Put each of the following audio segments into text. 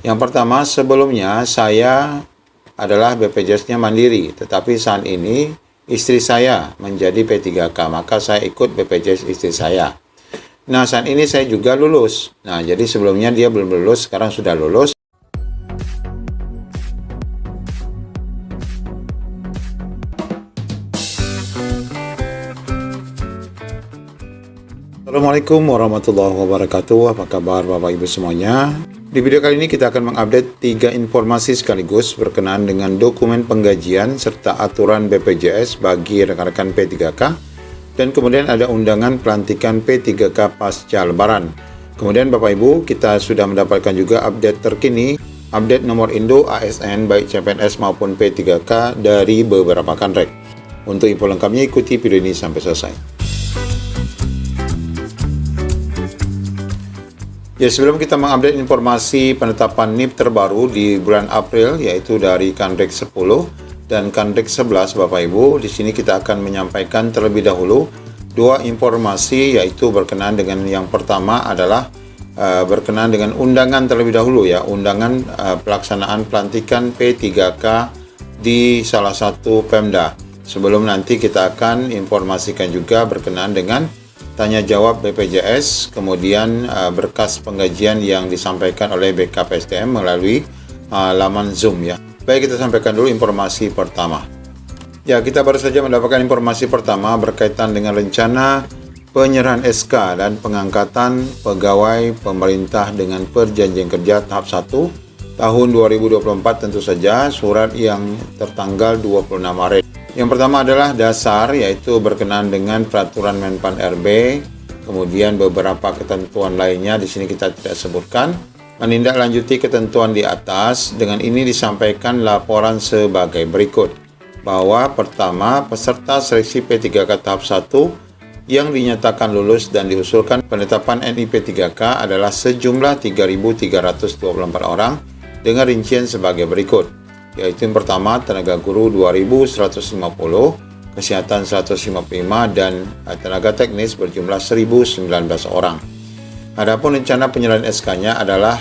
Yang pertama, sebelumnya saya adalah BPJS-nya Mandiri, tetapi saat ini istri saya menjadi P3K, maka saya ikut BPJS istri saya. Nah, saat ini saya juga lulus. Nah, jadi sebelumnya dia belum lulus, sekarang sudah lulus. Assalamualaikum warahmatullahi wabarakatuh. Apa kabar Bapak Ibu semuanya? Di video kali ini kita akan mengupdate 3 informasi sekaligus berkenaan dengan dokumen penggajian serta aturan BPJS bagi rekan-rekan P3K, dan kemudian ada undangan pelantikan P3K pasca Lebaran. Kemudian Bapak Ibu, kita sudah mendapatkan juga update terkini, update nomor Indo ASN baik CPNS maupun P3K dari beberapa kanrek. Untuk info lengkapnya ikuti video ini sampai selesai. Ya, sebelum kita mengupdate informasi penetapan NIP terbaru di bulan April, yaitu dari Kanrek 10 dan Kanrek 11, Bapak Ibu, di sini kita akan menyampaikan terlebih dahulu 2 informasi, yaitu berkenaan dengan yang pertama adalah berkenaan dengan undangan terlebih dahulu ya, undangan pelaksanaan pelantikan P3K di salah satu Pemda. Sebelum nanti kita akan informasikan juga berkenaan dengan tanya jawab BPJS, kemudian berkas penggajian yang disampaikan oleh BKPSDM melalui laman Zoom ya. Baik, kita sampaikan dulu informasi pertama. Ya, kita baru saja mendapatkan informasi pertama berkaitan dengan rencana penyerahan SK dan pengangkatan pegawai pemerintah dengan perjanjian kerja tahap 1 tahun 2024, tentu saja surat yang tertanggal 26 Maret. Yang pertama adalah dasar, yaitu berkenaan dengan peraturan Menpan RB, kemudian beberapa ketentuan lainnya di sini kita tidak sebutkan. Menindaklanjuti ketentuan di atas, dengan ini disampaikan laporan sebagai berikut. Bahwa pertama, peserta seleksi P3K tahap 1 yang dinyatakan lulus dan diusulkan penetapan NIP 3K adalah sejumlah 3.324 orang dengan rincian sebagai berikut. Yaitu yang pertama, tenaga guru 2.150, kesehatan 155, dan tenaga teknis berjumlah 1.019 orang. Adapun rencana penyerahan SK-nya adalah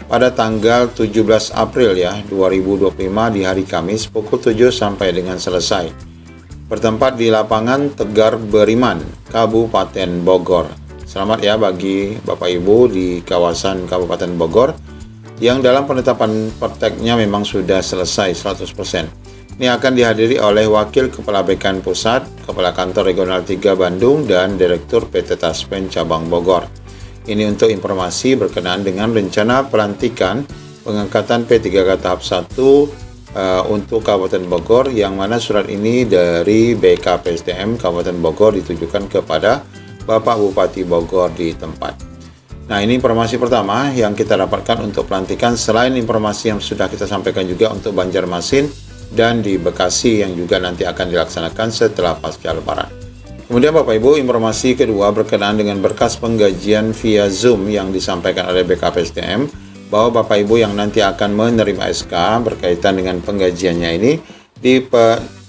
pada tanggal 17 April ya 2025 di hari Kamis pukul 7 sampai dengan selesai. Bertempat di lapangan Tegar Beriman, Kabupaten Bogor. Selamat ya bagi Bapak Ibu di kawasan Kabupaten Bogor yang dalam penetapan prakteknya memang sudah selesai 100%. Ini akan dihadiri oleh Wakil Kepala BKN Pusat, Kepala Kantor Regional 3 Bandung, dan Direktur PT Taspen Cabang Bogor. Ini untuk informasi berkenaan dengan rencana pelantikan pengangkatan P3K tahap 1 untuk Kabupaten Bogor, yang mana surat ini dari BKPSDM Kabupaten Bogor ditujukan kepada Bapak Bupati Bogor di tempat. Nah, ini informasi pertama yang kita dapatkan untuk pelantikan, selain informasi yang sudah kita sampaikan juga untuk Banjarmasin dan di Bekasi yang juga nanti akan dilaksanakan setelah pasca Lebaran. Kemudian Bapak Ibu, informasi kedua berkenaan dengan berkas penggajian via Zoom yang disampaikan oleh BKPSDM, bahwa Bapak Ibu yang nanti akan menerima SK berkaitan dengan penggajiannya ini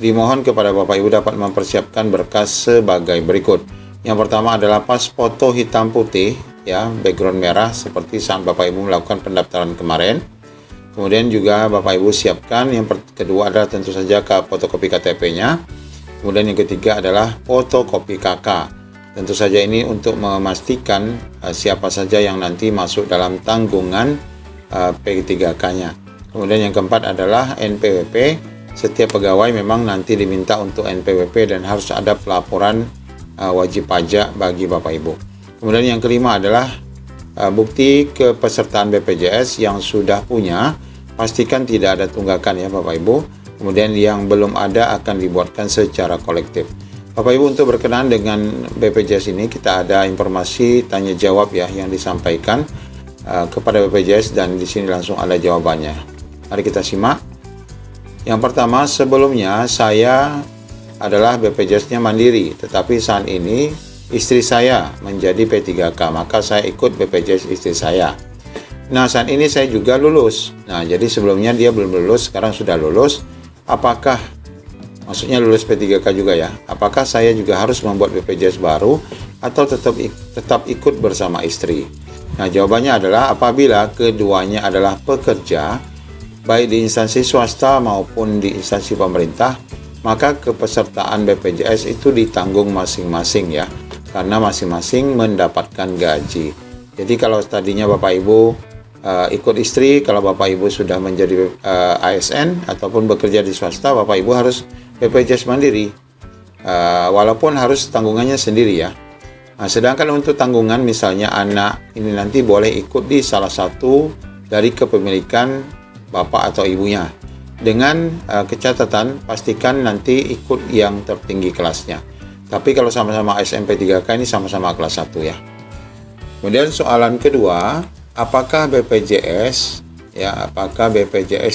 dimohon kepada Bapak Ibu dapat mempersiapkan berkas sebagai berikut. Yang pertama adalah pas foto hitam putih ya, background merah seperti saat Bapak Ibu melakukan pendaftaran kemarin. Kemudian juga Bapak Ibu siapkan yang kedua adalah tentu saja fotokopi KTP-nya. Kemudian yang ketiga adalah fotokopi KK. Tentu saja ini untuk memastikan siapa saja yang nanti masuk dalam tanggungan P3K-nya. Kemudian yang keempat adalah NPWP. Setiap pegawai memang nanti diminta untuk NPWP dan harus ada pelaporan wajib pajak bagi Bapak Ibu. Kemudian yang kelima adalah bukti kepesertaan BPJS yang sudah punya, pastikan tidak ada tunggakan ya Bapak Ibu. Kemudian yang belum ada akan dibuatkan secara kolektif. Bapak Ibu, untuk berkenaan dengan BPJS ini kita ada informasi tanya jawab ya yang disampaikan kepada BPJS, dan di sini langsung ada jawabannya. Mari kita simak. Yang pertama, sebelumnya saya adalah BPJS-nya Mandiri, tetapi saat ini istri saya menjadi P3K, maka saya ikut BPJS istri saya. Nah, saat ini saya juga lulus. Nah, jadi sebelumnya dia belum lulus, sekarang sudah lulus. Apakah, maksudnya lulus P3K juga ya, apakah saya juga harus membuat BPJS baru atau tetap ikut bersama istri? Nah, jawabannya adalah apabila keduanya adalah pekerja, baik di instansi swasta maupun di instansi pemerintah, maka kepesertaan BPJS itu ditanggung masing-masing ya, karena masing-masing mendapatkan gaji. Jadi kalau tadinya Bapak Ibu ikut istri, kalau Bapak Ibu sudah menjadi ASN ataupun bekerja di swasta, Bapak Ibu harus BPJS Mandiri, walaupun harus tanggungannya sendiri ya. Nah, sedangkan untuk tanggungan misalnya anak ini nanti boleh ikut di salah satu dari kepemilikan bapak atau ibunya. Dengan kecatatan pastikan nanti ikut yang tertinggi kelasnya. Tapi kalau sama-sama SMP 3K ini sama-sama kelas 1 ya. Kemudian soalan kedua, apakah BPJS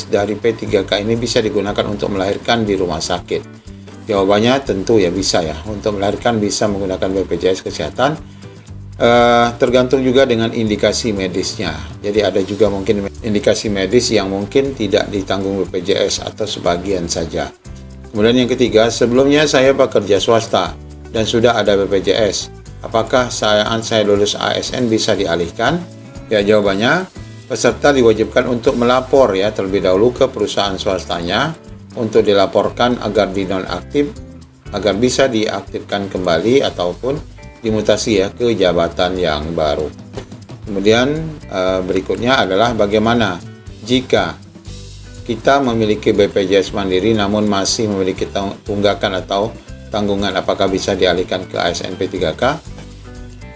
dari P3K ini bisa digunakan untuk melahirkan di rumah sakit? Jawabannya tentu ya bisa ya. Untuk melahirkan bisa menggunakan BPJS Kesehatan. Tergantung juga dengan indikasi medisnya. Jadi ada juga mungkin indikasi medis yang mungkin tidak ditanggung BPJS atau sebagian saja. Kemudian yang ketiga, sebelumnya saya bekerja swasta dan sudah ada BPJS. Apakah saya lulus ASN bisa dialihkan? Ya, jawabannya peserta diwajibkan untuk melapor ya terlebih dahulu ke perusahaan swastanya untuk dilaporkan agar dinonaktif, agar bisa diaktifkan kembali ataupun dimutasi ya ke jabatan yang baru. Kemudian berikutnya adalah bagaimana jika kita memiliki BPJS Mandiri namun masih memiliki tunggakan atau tanggungan, apakah bisa dialihkan ke ASN P3K?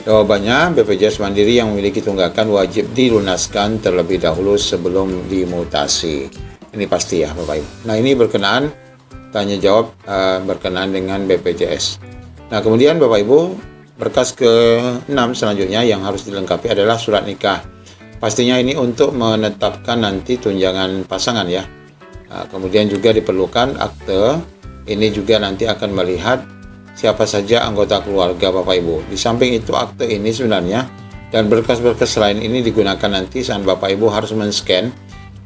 Jawabannya, BPJS Mandiri yang memiliki tunggakan wajib dilunaskan terlebih dahulu sebelum dimutasi. Ini pasti ya Bapak Ibu. Nah, ini berkenaan tanya jawab berkenaan dengan BPJS. Nah, kemudian Bapak Ibu, berkas ke-6 selanjutnya yang harus dilengkapi adalah surat nikah. Pastinya ini untuk menetapkan nanti tunjangan pasangan ya. Nah, kemudian juga diperlukan akte. Ini juga nanti akan melihat siapa saja anggota keluarga Bapak Ibu. Di samping itu akte ini sebenarnya dan berkas-berkas lain ini digunakan nanti saat Bapak Ibu harus men-scan,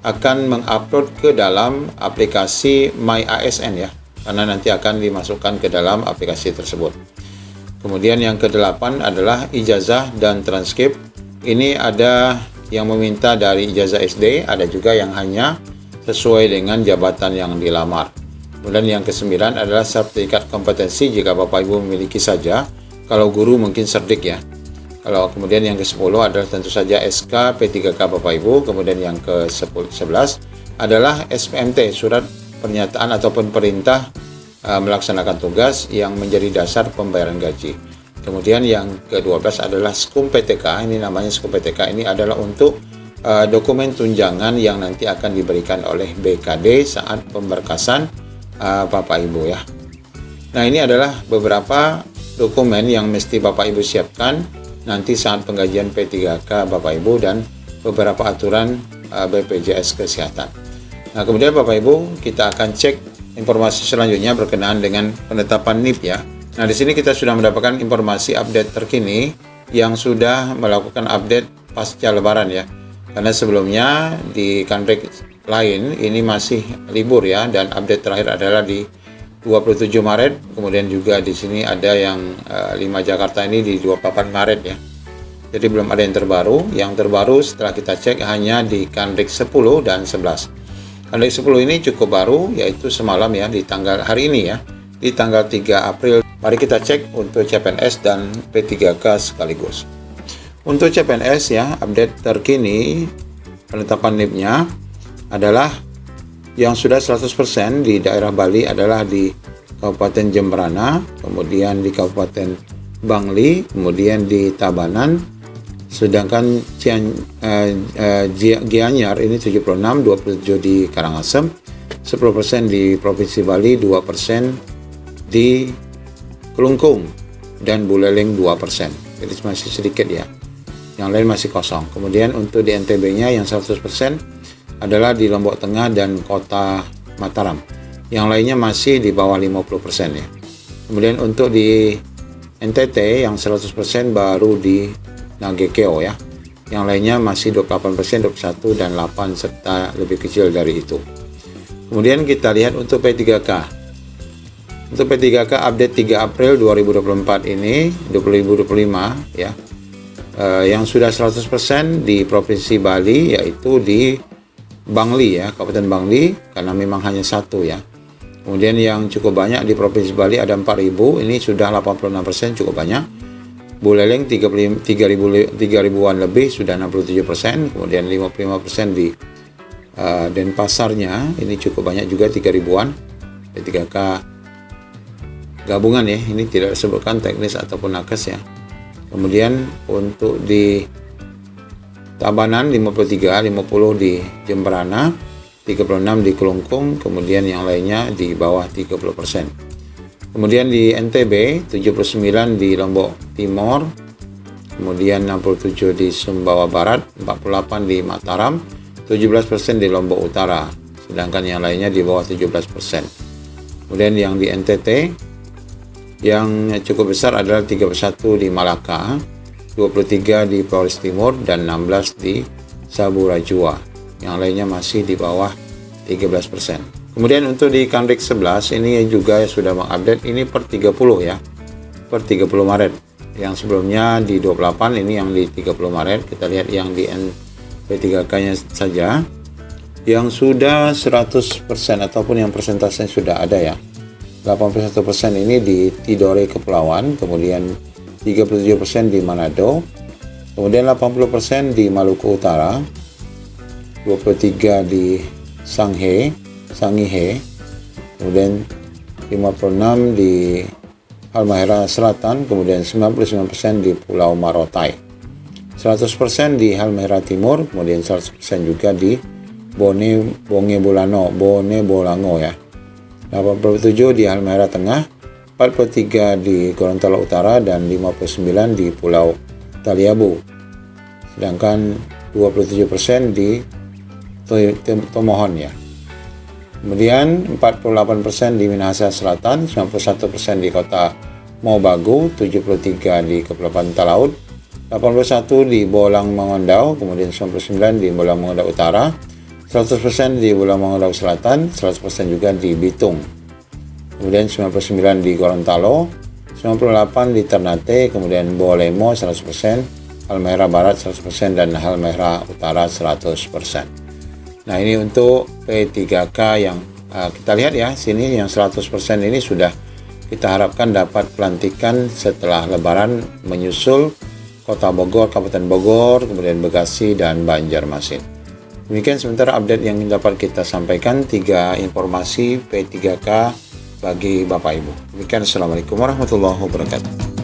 akan mengupload ke dalam aplikasi My ASN ya, karena nanti akan dimasukkan ke dalam aplikasi tersebut. Kemudian yang ke-8 adalah ijazah dan transkrip. Ini ada yang meminta dari ijazah SD, ada juga yang hanya sesuai dengan jabatan yang dilamar. Kemudian yang ke-9 adalah sertifikat kompetensi jika Bapak Ibu memiliki saja, kalau guru mungkin serdik ya. Kalau kemudian yang ke-10 adalah tentu saja SK P3K Bapak Ibu. Kemudian yang ke-11 adalah SPMT, surat pernyataan ataupun perintah melaksanakan tugas yang menjadi dasar pembayaran gaji. Kemudian yang ke-12 adalah SKUM PTK, ini namanya SKUM PTK, ini adalah untuk dokumen tunjangan yang nanti akan diberikan oleh BKD saat pemberkasan Bapak Ibu ya. Nah, ini adalah beberapa dokumen yang mesti Bapak Ibu siapkan nanti saat penggajian P3K Bapak Ibu dan beberapa aturan BPJS Kesehatan. Nah, kemudian Bapak Ibu kita akan cek informasi selanjutnya berkenaan dengan penetapan NIP ya. Nah, di sini kita sudah mendapatkan informasi update terkini yang sudah melakukan update pasca Lebaran ya. Karena sebelumnya di Kanrek lain ini masih libur ya, dan update terakhir adalah di 27 Maret, kemudian juga di sini ada yang 5 Jakarta ini di 28 Maret ya. Jadi belum ada yang terbaru. Yang terbaru setelah kita cek hanya di Kanrek 10 dan 11. Kanrek 10 ini cukup baru, yaitu semalam ya, di tanggal hari ini ya, di tanggal 3 April. Mari kita cek untuk CPNS dan P3K sekaligus. Untuk CPNS ya, update terkini penetapan NIP-nya adalah yang sudah 100% di daerah Bali adalah di Kabupaten Jemberana, kemudian di Kabupaten Bangli, kemudian di Tabanan, sedangkan Gianyar ini 76, 27 di Karangasem, 10% di Provinsi Bali, 2% di Kelungkung, dan Buleleng 2%. Jadi masih sedikit ya. Yang lain masih kosong. Kemudian untuk di NTB-nya yang 100% adalah di Lombok Tengah dan Kota Mataram. Yang lainnya masih di bawah 50% ya. Kemudian untuk di NTT yang 100% baru di Nagekeo ya. Yang lainnya masih 28%, 21 dan 8 serta lebih kecil dari itu. Kemudian kita lihat untuk P3K. Untuk P3K update 3 April 2024 ini 2025 ya. Yang sudah 100% di Provinsi Bali, yaitu di Bangli ya, Kabupaten Bangli, karena memang hanya satu ya. Kemudian yang cukup banyak di Provinsi Bali ada 4.000, ini sudah 86%, cukup banyak. Buleleng 3.000-an lebih, sudah 67%. Kemudian 55% di Denpasarnya, ini cukup banyak juga, 3.000-an. P3K gabungan ya, ini tidak disebutkan teknis ataupun nakes ya. Kemudian untuk di Tabanan 53, 50 di Jemberana, 36 di Kelungkung, kemudian yang lainnya di bawah 30%. Kemudian di NTB 79 di Lombok Timur, kemudian 67 di Sumbawa Barat, 48 di Mataram, 17% di Lombok Utara, sedangkan yang lainnya di bawah 17%. Kemudian yang di NTT yang cukup besar adalah 31 di Malaka, 23 di Flores Timur, dan 16 di Saburajua. Yang lainnya masih di bawah 13%. Kemudian untuk di Kanrik 11 ini juga sudah mengupdate, ini per 30 ya, per 30 Maret. Yang sebelumnya di 28, ini yang di 30 Maret. Kita lihat yang di P3K-nya saja, yang sudah 100% ataupun yang persentasenya sudah ada ya. 81% ini di Tidore Kepulauan, kemudian 37% di Manado, kemudian 80% di Maluku Utara, 23 di Sangihe, kemudian 56 di Halmahera Selatan, kemudian 99% di Pulau Marotai, 100% di Halmahera Timur, kemudian 100% juga di Bonge Bolango ya. 87 di Halmahera Tengah, 43 di Gorontalo Utara, dan 59 di Pulau Taliabu. Sedangkan 27% di Tomohon ya. Kemudian 48% di Minahasa Selatan, 91% di Kota Mobagu, 73 di Kepulauan Talaud, 81 di Bolang Mangondau, kemudian 99 di Bolang Mangondau Utara, 100% di Bolang Mangondau Selatan, 100% juga di Bitung. Kemudian 99 di Gorontalo, 98 di Ternate, kemudian Bolemo 100%, Halmahera Barat 100%, dan Halmahera Utara 100%. Nah, ini untuk P3K yang kita lihat ya, sini yang 100% ini sudah kita harapkan dapat pelantikan setelah Lebaran, menyusul Kota Bogor, Kabupaten Bogor, kemudian Bekasi, dan Banjarmasin. Demikian sementara update yang dapat kita sampaikan, 3 informasi P3K bagi Bapak Ibu. Demikian, Assalamualaikum warahmatullahi wabarakatuh.